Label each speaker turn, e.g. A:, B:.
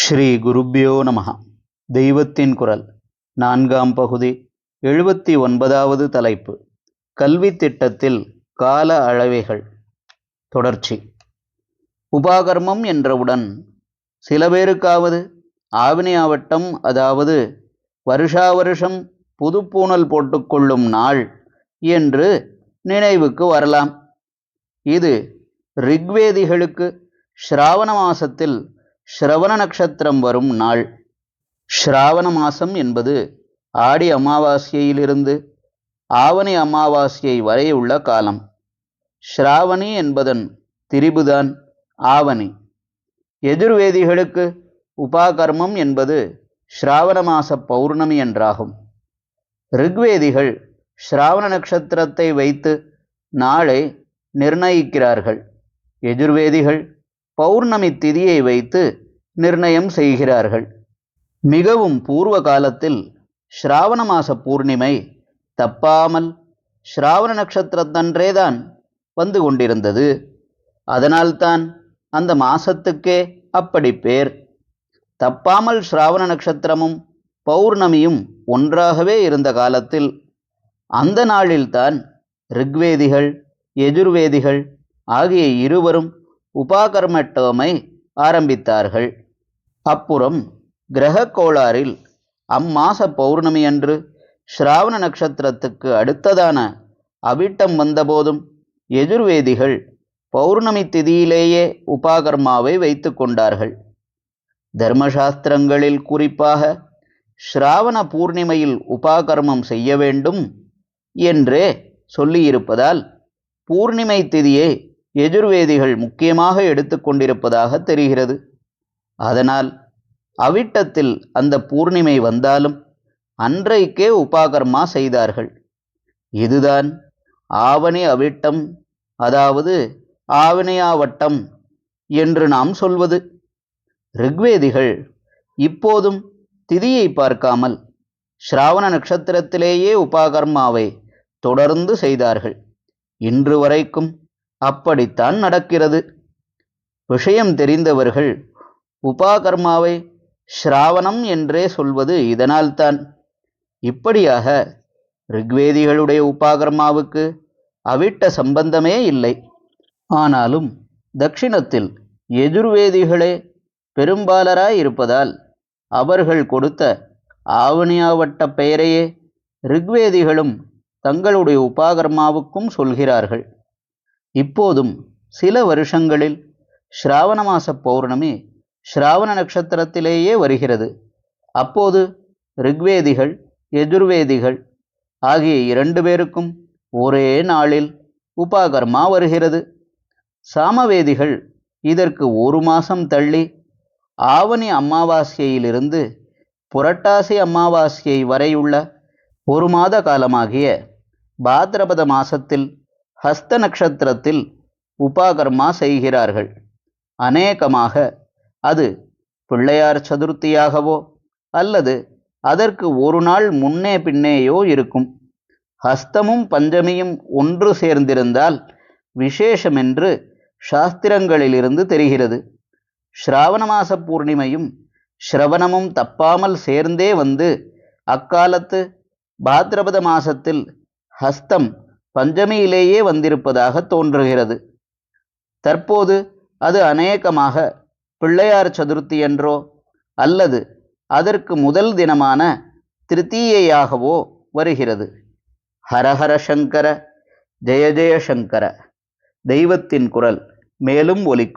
A: ஸ்ரீ குருப்யோ நமஹ. தெய்வத்தின் குரல் நான்காம் பகுதி 79வது தலைப்பு. கல்வி திட்டத்தில் கால அளவைகள். தொடர்ச்சி. உபாகர்மம் என்றவுடன் சில பேருக்காவது ஆவணி ஆவட்டம், அதாவது வருஷா வருஷம் புதுப்பூணல் போட்டுக்கொள்ளும் நாள் என்று நினைவுக்கு வரலாம். இது ரிக்வேதிகளுக்கு ஸ்ராவண மாசத்தில் ஸ்ரவண நட்சத்திரம் வரும் நாள். ஸ்ராவண மாசம் என்பது ஆடி அமாவாசையிலிருந்து ஆவணி அமாவாசை வரை உள்ள காலம். ஸ்ராவணி என்பதன் திரிபுதான் ஆவணி. எஜுர்வேதிகளுக்கு உபாகர்மம் என்பது ஸ்ராவண மாச பௌர்ணமி என்றாகும். ரிக்வேதிகள் ஸ்ராவண நட்சத்திரத்தை வைத்து நாளை நிர்ணயிக்கிறார்கள். எஜுர்வேதிகள் பௌர்ணமி திதியை வைத்து நிர்ணயம் செய்கிறார்கள். மிகவும் பூர்வ காலத்தில் ஸ்ராவண மாச பூர்ணிமை தப்பாமல் ஸ்ராவண நட்சத்திரத்தன்றேதான் வந்து கொண்டிருந்தது. அதனால்தான் அந்த மாசத்துக்கே அப்படி பேர். தப்பாமல் ஸ்ராவண நட்சத்திரமும் பௌர்ணமியும் ஒன்றாகவே இருந்த காலத்தில் அந்த நாளில்தான் ரிக்வேதிகள் எஜுர்வேதிகள் ஆகிய இருவரும் உபாகர்ம டேர்மை ஆரம்பித்தார்கள். அப்புறம் கிரக கோளாறில் அம்மாச பௌர்ணமி அன்று ஸ்ராவண நட்சத்திரத்துக்கு அடுத்ததான அவிட்டம் வந்தபோதும் எஜுர்வேதிகள் பௌர்ணமி திதியிலேயே உபாகர்மாவை வைத்து கொண்டார்கள். தர்மசாஸ்திரங்களில் குறிப்பாக ஸ்ராவண பூர்ணிமையில் உபாகர்மம் செய்ய வேண்டும் என்றே சொல்லியிருப்பதால் பூர்ணிமை திதியை எஜுர்வேதிகள் முக்கியமாக எடுத்துக்கொண்டிருப்பதாக தெரிகிறது. அதனால் அவிட்டத்தில் அந்த பூர்ணிமை வந்தாலும் அன்றைக்கே உபாகர்மா செய்தார்கள். இதுதான் ஆவணி அவிட்டம், அதாவது ஆவணியாவட்டம் என்று நாம் சொல்வது. ரிக்வேதிகள் இப்போதும் திதியை பார்க்காமல் ஸ்ராவண நட்சத்திரத்திலேயே உபாகர்மாவை தொடர்ந்து செய்தார்கள். இன்று வரைக்கும் அப்படித்தான் நடக்கிறது. விஷயம் தெரிந்தவர்கள் உபாகர்மாவை ஸ்ராவணம் என்றே சொல்வது இதனால்தான். இப்படியாக ரிக்வேதிகளுடைய உபாகர்மாவுக்கு அவிட்ட சம்பந்தமே இல்லை. ஆனாலும் தட்சிணத்தில் எஜுர்வேதிகளே பெரும்பாலராய் இருப்பதால் அவர்கள் கொடுத்த ஆவணியாவட்ட பெயரையே ரிக்வேதிகளும் தங்களுடைய உபாகர்மாவுக்கும் சொல்கிறார்கள். இப்போதும் சில வருஷங்களில் ஸ்ராவண மாச பௌர்ணமி ஸ்ராவண நட்சத்திரத்திலேயே வருகிறது. அப்போது ரிக்வேதிகள் எஜுர்வேதிகள் ஆகிய இரண்டு பேருக்கும் ஒரே நாளில் உபாகர்மா வருகிறது. சாமவேதிகள் இதற்கு ஒரு மாசம் தள்ளி ஆவணி அமாவாசையிலிருந்து புரட்டாசி அமாவாசை வரையுள்ள ஒரு மாத காலமாகிய பாத்ரபத மாசத்தில் ஹஸ்த நட்சத்திரத்தில் உபாகர்மா செய்கிறார்கள். அநேகமாக அது பிள்ளையார் சதுர்த்தியாகவோ அல்லது அதற்கு ஒரு நாள் முன்னே பின்னேயோ இருக்கும். ஹஸ்தமும் பஞ்சமியும் ஒன்று சேர்ந்திருந்தால் விசேஷமென்று சாஸ்திரங்களிலிருந்து தெரிகிறது. ஸ்ராவண மாச பூர்ணிமையும் ஸ்ரவணமும் தப்பாமல் சேர்ந்தே வந்து அக்காலத்து பாத்ரபத மாசத்தில் ஹஸ்தம் பஞ்சமியிலேயே வந்திருப்பதாக தோன்றுகிறது. தற்போது அது அநேகமாக பிள்ளையார் சதுர்த்தி என்றோ அல்லது அதற்கு முதல் தினமான திருத்தீயையாகவோ வருகிறது. ஹரஹர சங்கர, ஜெய ஜெய சங்கர. தெய்வத்தின் குரல் மேலும் ஒலிக்கும்.